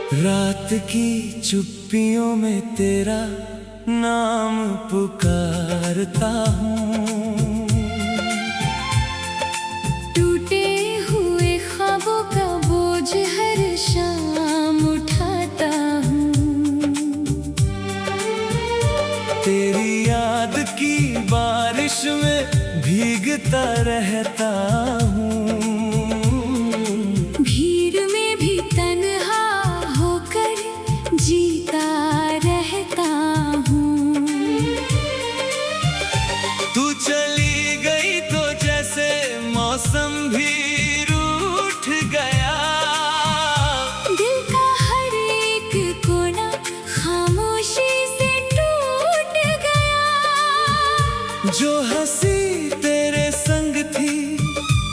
रात की चुप्पियों में तेरा नाम पुकारता हूँ। टूटे हुए ख्वाबों का बोझ हर शाम उठाता हूँ। तेरी याद की बारिश में भीगता रहता हूँ। जीता रहता हूँ। तू चली गई तो जैसे मौसम भी रूठ गया। दिल का हर एक कोना खामोशी से टूट गया। जो हंसी तेरे संग थी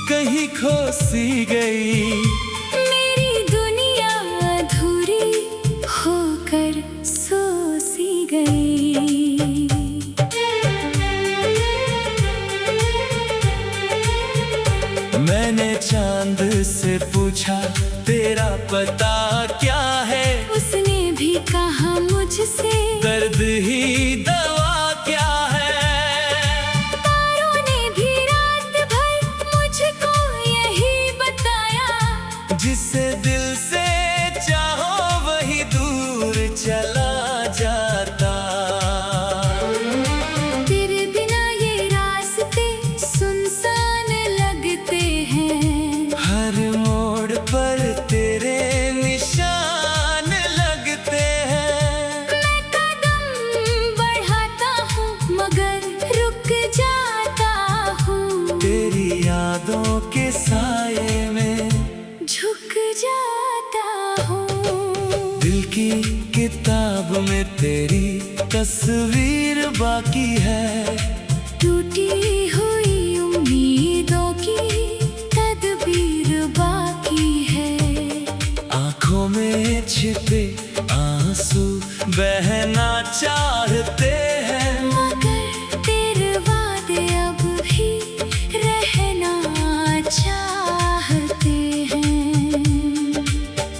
कहीं खो सी गई। मैंने चांद से पूछा तेरा पता क्या है। उसने भी कहा मुझसे दर्द ही दवा क्या है। तारों ने भी रात भर मुझको यही बताया। जिसे दिल से चाहो वही दूर चला जाता। तेरे बिना ये रास्ते सुनसान लगते हैं। हर मोड़ पर तेरे निशान लगते हैं। मैं कदम बढ़ाता हूँ मगर रुक जाता हूँ। तेरी यादों के साये में झुक जाता हूँ। दिल की किताब में तेरी तस्वीर बाकी है। टूटी हुई उम्मीदों की तदबीर बाकी है। आँखों में छिपे आंसू बहना चाहते हैं। मगर तेरे वादे अब भी रहना चाहते हैं।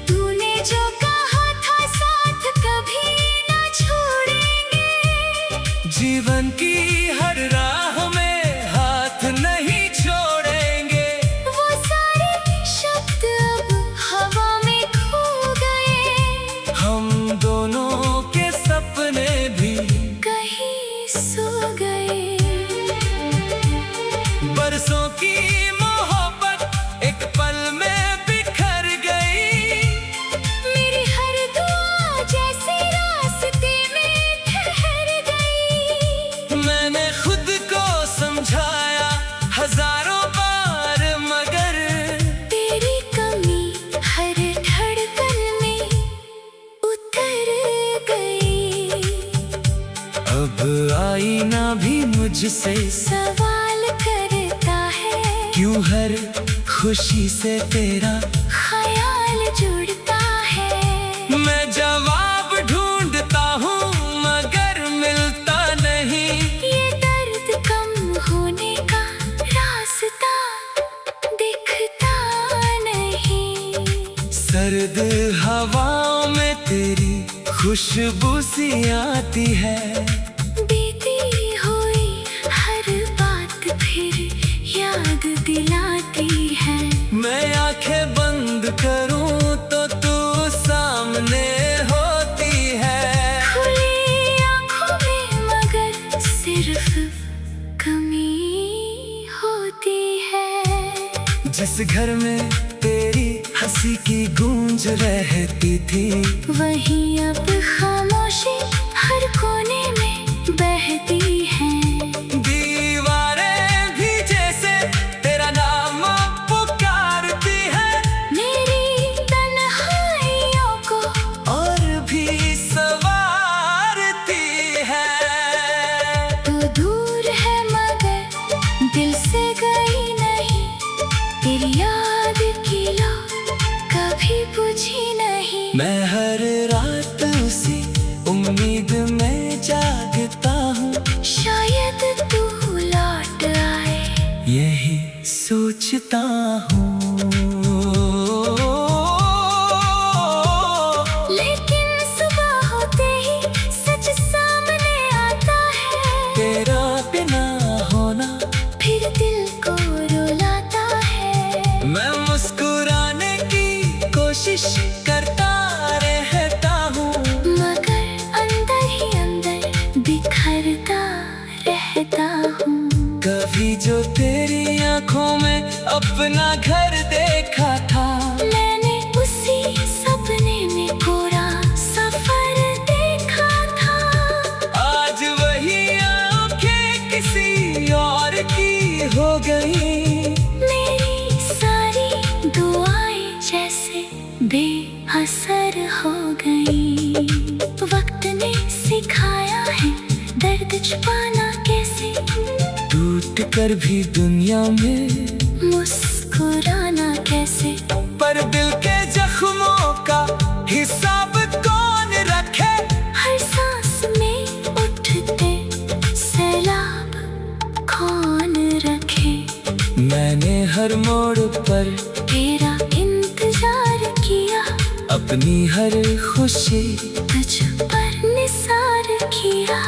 तूने जो कहा था साथ कभी ना छोड़ेंगे। जीवन की हर राह में हाथ नहीं छोड़ेंगे। वो सारे शब्द अब हवा में खो गए। हम दोनों के सपने भी कहीं सो गए। बरसों की मोहब्बत एक पल में बिखर गई। मेरी हर दुआ जैसे रास्ते में ठहर गई। मैंने खुद को समझाया हजारों बार मगर तेरी कमी हर धड़कन में उतर गई। अब आईना भी मुझसे सवाल करता है क्यों हर खुशी से तेरा ख्याल जुड़ता है। मैं जवाब ढूंढता हूँ मगर मिलता नहीं। ये दर्द कम होने का रास्ता दिखता नहीं। सर्द हवाओं में तेरी खुशबू सी आती है। बीती हुई हर बात फिर याद दिलाती है। मैं आंखें बंद करूं तो तू सामने होती है। खुली आँखों में मगर सिर्फ कमी होती है। जिस घर में तेरी हंसी की गूंज रहती थी वहीं अब खामोशी हर कोने में बहती है। दीवारें भी जैसे तेरा नाम पुकारती है। मेरी तन्हाइयों को और भी संवारती है। तो दूर है मगर दिल से गई नहीं। तेरी याद की लो कभी बुझी नहीं। मैं हर रात उसी उम्मीद में जागता हूँ। शायद तू लौट आए यही सोचता हूँ। कोशिश करता रहता हूँ, मगर अंदर ही अंदर बिखरता रहता हूँ। कभी जो तेरी आंखों में अपना घर देखा था, मैंने उसी सपने में पूरा सफर देखा था। आज वही आंखें किसी और की हो गई। मेरी सारी दुआएं जैसे बेअसर हो गई। वक्त ने सिखाया है दर्द छुपाना कैसे, टूट कर भी दुनिया में मुस्कुराना कैसे। पर दिल के जख्मों का हिसाब कौन रखे, हर सांस में उठते सैलाब कौन रखे। मैंने हर मोड़ पर तेरा इंतजार किया, अपनी हर खुशी तुझ पर निसार किया।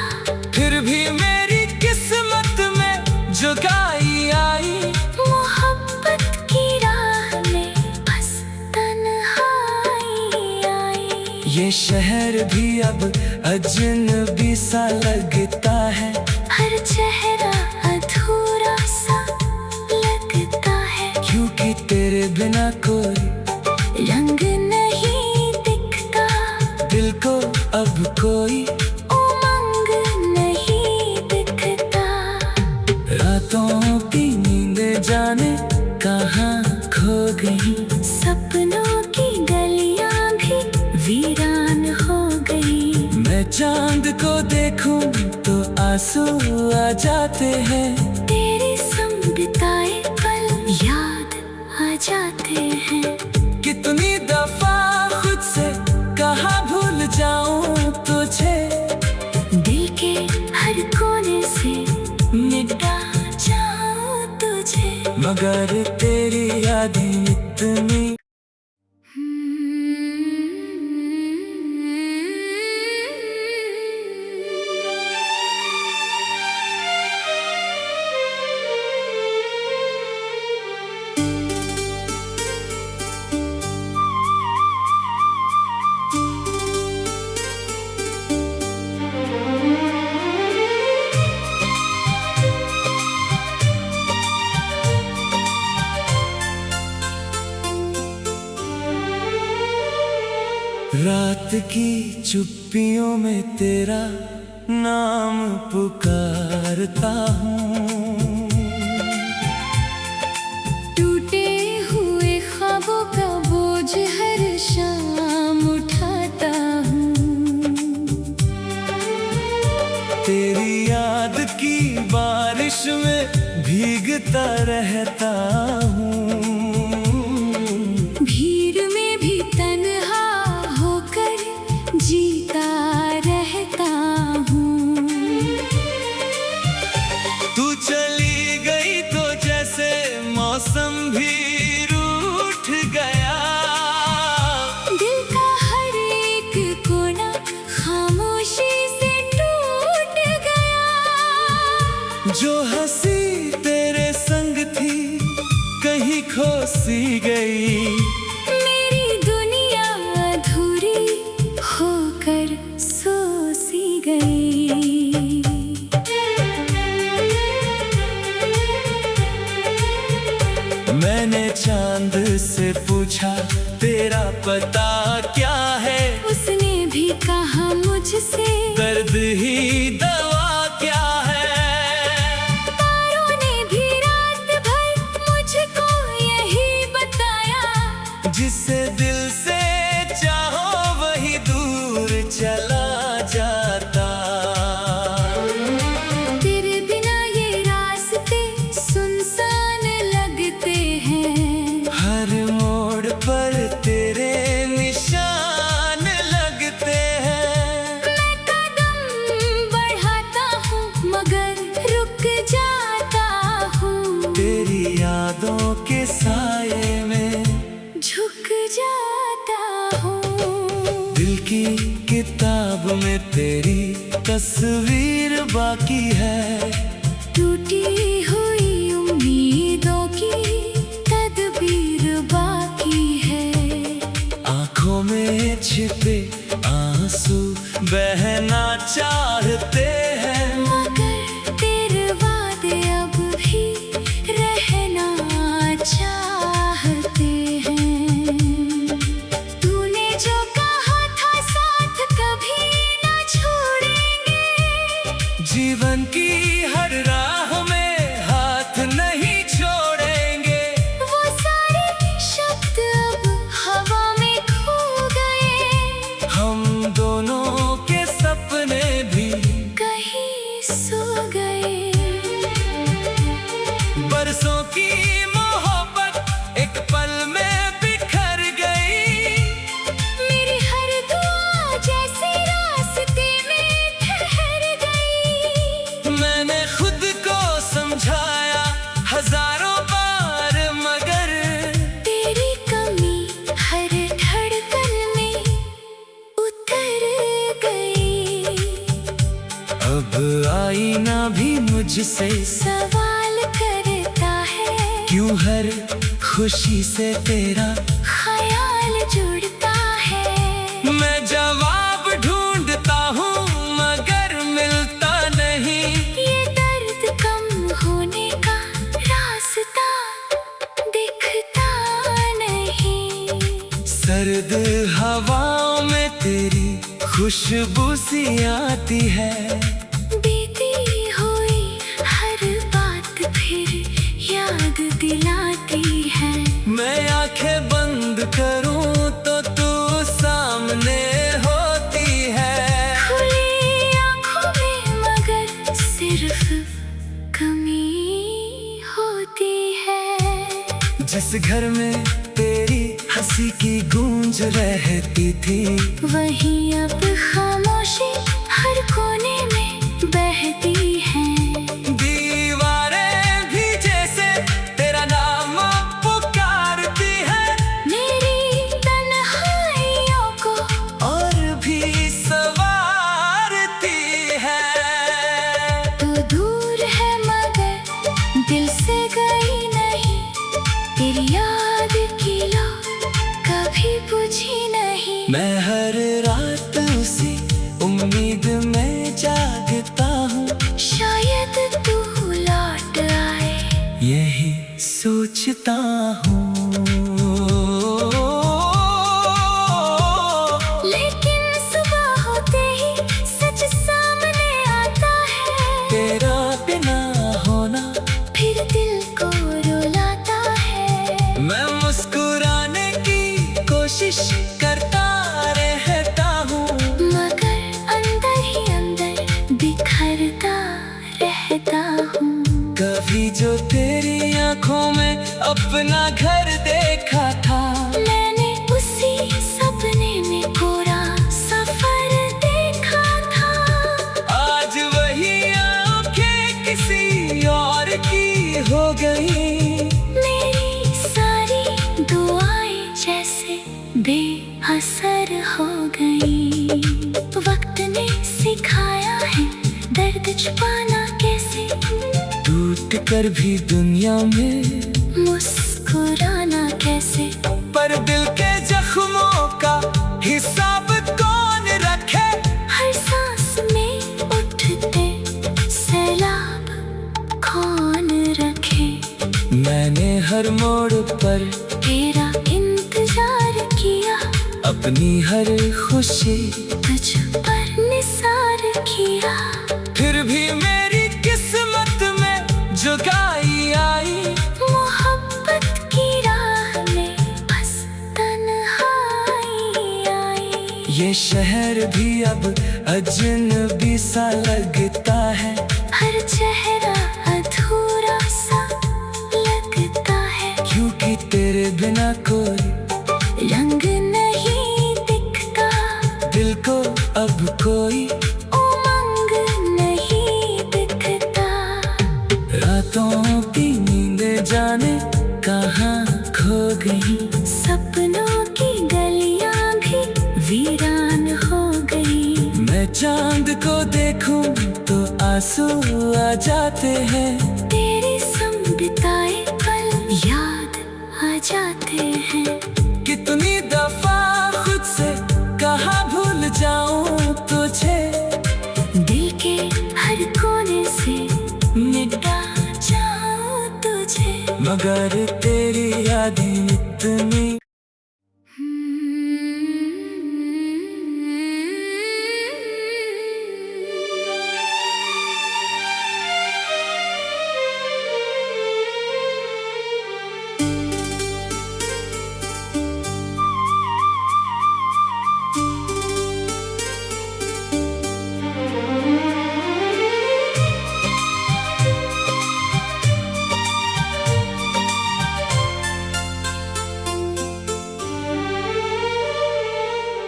फिर भी मेरी किस्मत में जुदाई आई। मोहब्बत की राह में बस तन्हाई आई। ये शहर भी अब अजनबी सा लगता है, हर चेहरा अधूरा सा लगता है। क्योंकि तेरे बिना कोई रंग नहीं दिखता, दिल को अब कोई उमंग नहीं दिखता। रातों की नींदें जाने कहाँ खो गई, सपनों की गलियां भी वीरान हो गई। मैं चांद को देखूं तो आंसू आ जाते हैं, तेरे संग बिताए पल याद आ जाते हैं। कितनी दफा खुद से कहा भूल जाऊं तुझे, दिल के हर कोने से मिटा जाऊं तुझे। मगर तेरी यादें इतनी रात की चुप्पियों में तेरा नाम पुकारता हूँ। टूटे हुए ख्वाबों का बोझ हर शाम उठाता हूँ। तेरी याद की बारिश में भीगता रहता हूँ। भीड़ में भी तन्हा होकर जीता रहता हूँ। तू चली गई तो जैसे मौसम भी रूठ गया, दिल का हर एक कोना खामोशी से टूट गया। जो हंसी तेरे संग थी कहीं खो सी गई। मेरी दुनिया अधूरी होकर सो सी गई। मैंने चांद से पूछा तेरा पता क्या है, उसने भी कहा मुझसे दर्द ही दवा क्या है। तारों ने भी रात भर मुझको यही बताया, जिसे दिल से चाहो वही दूर चला जाता। तेरे बिना ये रास्ते सुनसान लगते हैं। हर मोड़ पर तेरे निशान लगते हैं। मैं कदम बढ़ाता हूँ मगर रुक जाता हूँ। तेरी यादों के साए में झुक जाता हूँ। दिल की किताब में तेरी तस्वीर बाकी है। टूटी हुई उम्मीदों की तदबीर बाकी है। बहना चाहते हैं, मगर तेरे वादे अब भी रहना चाहते हैं। तूने जो कहा था साथ कभी ना छोड़ेंगे, जीवन की हर राह में हाथ नहीं छोड़ेंगे। वो सारे शब्द अब हवा में खो गए, हम दोनों के सपने भी कहीं सो गए। बरसों की मोहब्बत एक पल में बिखर गई, मेरी हर दुआ जैसे रास्ते में ठहर गई। मैंने खुद को समझाया हजारों बार, मगर तेरी कमी हर धड़कन में उतर गई। अब आईना भी मुझसे सवाल करता है, क्यों हर खुशी से तेरा ख्याल जुड़ता है। मैं जवाब ढूंढता हूँ मगर मिलता नहीं, ये दर्द कम होने का रास्ता दिखता नहीं। सर्द हवाओं में तेरी खुशबू सी आती है, बीती हुई हर बात फिर याद दिलाती है। मैं आंखें बंद करूं तो तू सामने होती है। खुली आँखों में मगर सिर्फ कमी होती है। जिस घर में तेरी हंसी की गूंज रहती थी, वहीं अब खामोशी हर कोने में बहती है। दीवारें भी जैसे तेरा नाम पुकारती है, मेरी तन्हाइयों को और भी संवारती है। तू दूर है मगर दिल से गई नहीं, तेरी याद की लो कभी बुझी नहीं। मैं हर रात उसी उम्मीद में जागता हूँ, शायद तू लौट आए, यही सोचता हूँ। लेकिन सुबह होते ही सच सामने आता है। तेरा बिना होना फिर दिल को रुलाता है। मैं मुस्कुराने की कोशिश करता रहता हूँ, मगर अंदर ही अंदर बिखरता रहता हूँ। कभी जो तेरी आंखों में अपना घर देखा था, मैंने उसी सपने में पूरा सफर देखा था। आज वही आंखें किसी और की हो गई। मेरी सारी दुआएं जैसे बेअसर हो गई। वक्त ने सिखाया है दर्द छुपाना कैसे, टूट कर भी दुनिया में मुस्कुराना कैसे। पर दिल के जख्मों का हिसाब कौन रखे, हर सांस में उठते सैलाब कौन रखे। मैंने हर मोड़ पर तेरा इंतजार किया, अपनी हर खुशी तुझ पर निसार किया। फिर भी मेरी किस्मत में जुदाई आई, मोहब्बत की राह में बस तन्हाई आई। ये शहर भी अब अजनबी सा लगता है, हर चेहरा अधूरा सा लगता है। क्योंकि तेरे बिना कोई रंग नहीं दिखता, दिल को अब कोई उमंग नहीं दिखता। रातों की नींदें जाने कहाँ खो गई, सपनों की गलियां भी वीरान हो गई। मैं चांद को देखूं तो आंसू आ जाते हैं, तेरे संग बिताए पल याद आ जाते हैं। कितनी दफा खुद से कहा भूल जाऊं तो मगर तेरी यादें इतनी।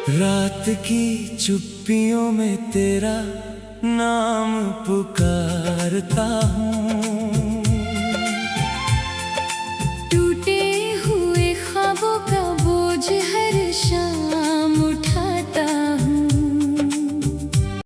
रात की चुप्पियों में तेरा नाम पुकारता हूँ,